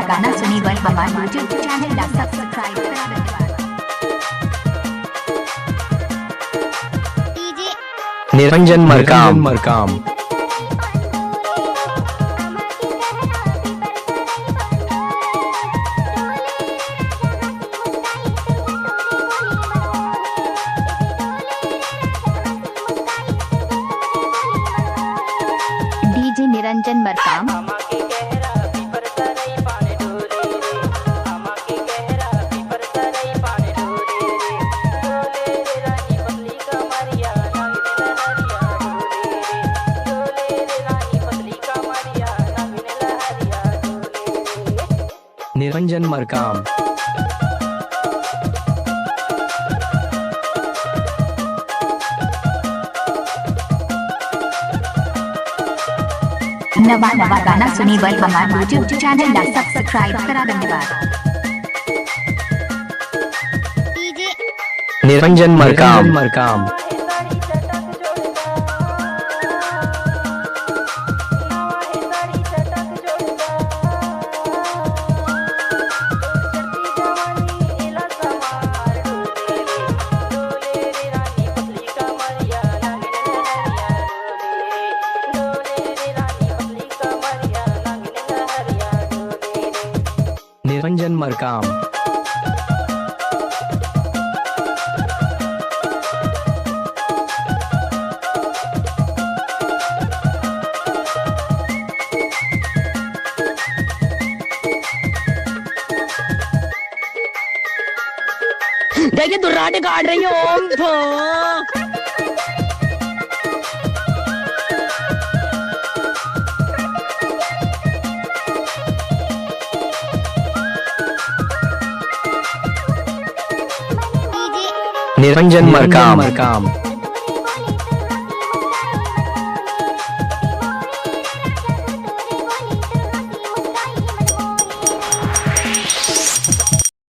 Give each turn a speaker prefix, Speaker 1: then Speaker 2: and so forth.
Speaker 1: गाना सुनी बर हमारे यूट्यूब चैनल ला सब्सक्राइब करा धन्यवाद।
Speaker 2: निरंजन मरकाम
Speaker 1: डीजे निरंजन मरकाम
Speaker 2: निरंजन मरकाम
Speaker 1: नवा गाना सुनी बर हमारे यूट्यूब चैनल ला सब्सक्राइब करा धन्यवाद।
Speaker 2: निरंजन मरकाम निरंजन मरकाम देखिए दुर्राटे काट रही हो। निरंजन मरकाम